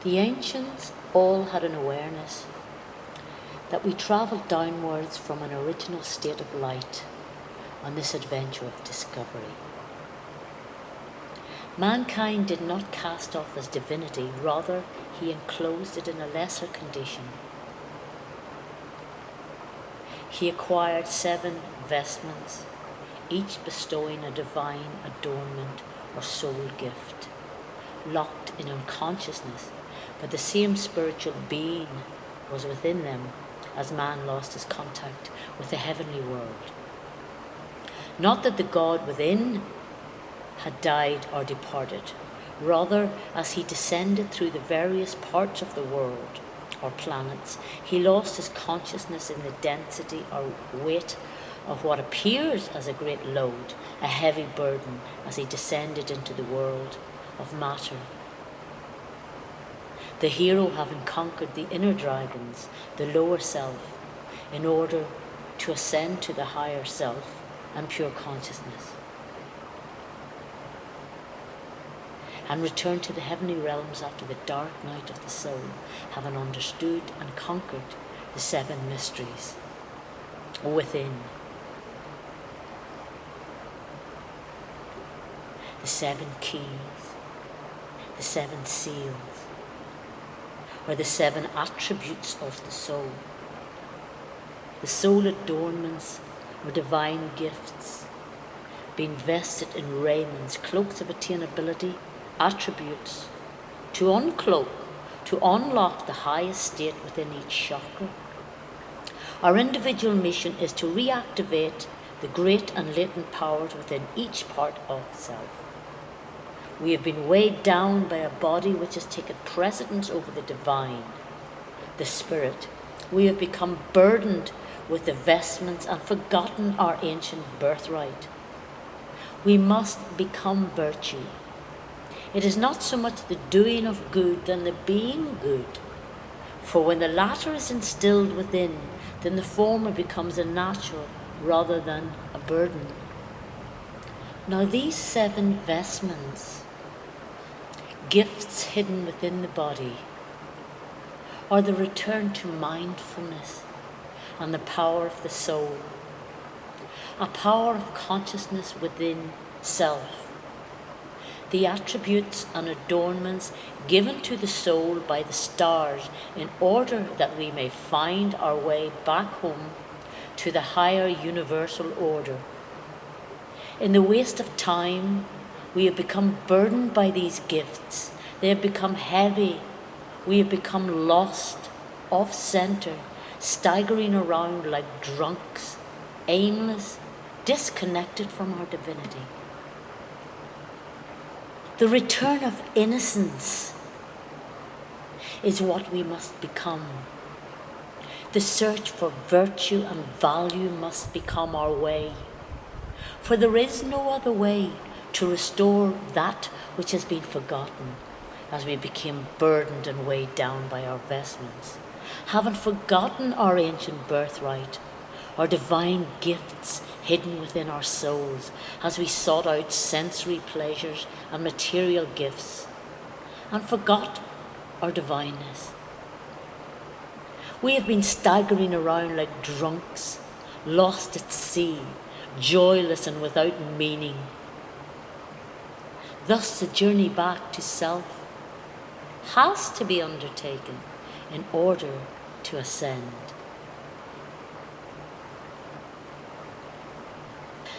The ancients all had an awareness that we travel downwards from an original state of light on this adventure of discovery. Mankind did not cast off his divinity, rather he enclosed it in a lesser condition. He acquired 7 vestments, each bestowing a divine adornment or soul gift, locked in unconsciousness, but the same spiritual being was within them as man lost his contact with the heavenly world. Not that the God within had died or departed, rather as he descended through the various parts of the world or planets, he lost his consciousness in the density or weight of what appears as a great load, a heavy burden, as he descended into the world of matter. The hero, having conquered the inner dragons, the lower self, in order to ascend to the higher self and pure consciousness, and return to the heavenly realms after the dark night of the soul, having understood and conquered the 7 mysteries within, the 7 keys, the 7 seals, or the 7 attributes of the soul. The soul adornments or divine gifts, being vested in raiments, cloaks of attainability, attributes, to uncloak, to unlock the highest state within each chakra. Our individual mission is to reactivate the great and latent powers within each part of self. We have been weighed down by a body which has taken precedence over the divine, the spirit. We have become burdened with the vestments and forgotten our ancient birthright. We must become virtue. It is not so much the doing of good than the being good. For when the latter is instilled within, then the former becomes a natural rather than a burden. Now these 7 vestments, gifts hidden within the body, are the return to mindfulness and the power of the soul, a power of consciousness within self. The attributes and adornments given to the soul by the stars in order that we may find our way back home to the higher universal order. In the waste of time, we have become burdened by these gifts. They have become heavy. We have become lost, off-center, staggering around like drunks, aimless, disconnected from our divinity. The return of innocence is what we must become. The search for virtue and value must become our way. For there is no other way to restore that which has been forgotten, as we became burdened and weighed down by our vestments, having forgotten our ancient birthright, our divine gifts hidden within our souls, as we sought out sensory pleasures and material gifts, and forgot our divineness. We have been staggering around like drunks, lost at sea, joyless and without meaning. Thus the journey back to self has to be undertaken in order to ascend.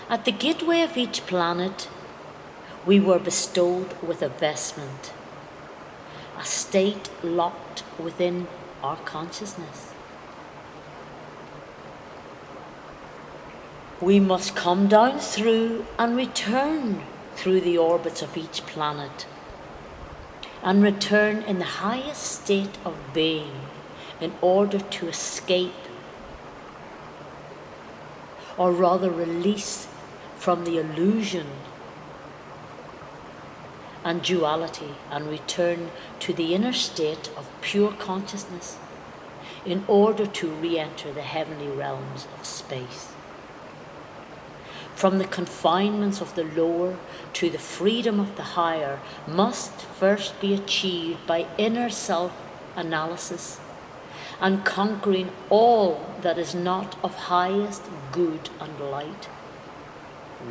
At the gateway of each planet, we were bestowed with a vestment, a state locked within our consciousness. We must come down through and return through the orbits of each planet, and return in the highest state of being in order to escape, or rather release from the illusion and duality, and return to the inner state of pure consciousness in order to re-enter the heavenly realms of space. from the confinements of the lower to the freedom of the higher must first be achieved by inner self-analysis and conquering all that is not of highest good and light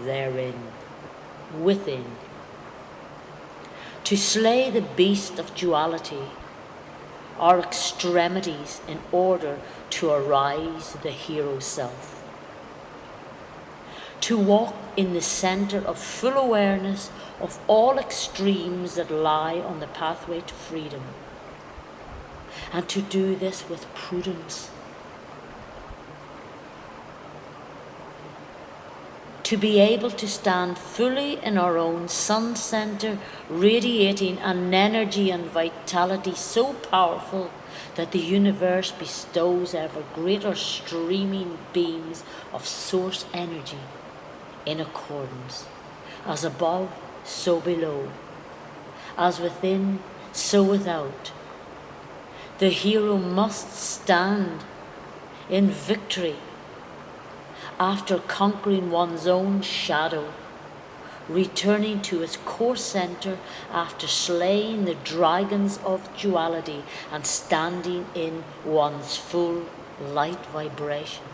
therein, within. To slay the beast of duality are extremities in order to arise the hero self. To walk in the centre of full awareness of all extremes that lie on the pathway to freedom, and to do this with prudence. To be able to stand fully in our own sun centre, radiating an energy and vitality so powerful that the universe bestows ever greater streaming beams of source energy in accordance, as above, so below, as within, so without. The hero must stand in victory after conquering one's own shadow, returning to its core centre after slaying the dragons of duality and standing in one's full light vibration.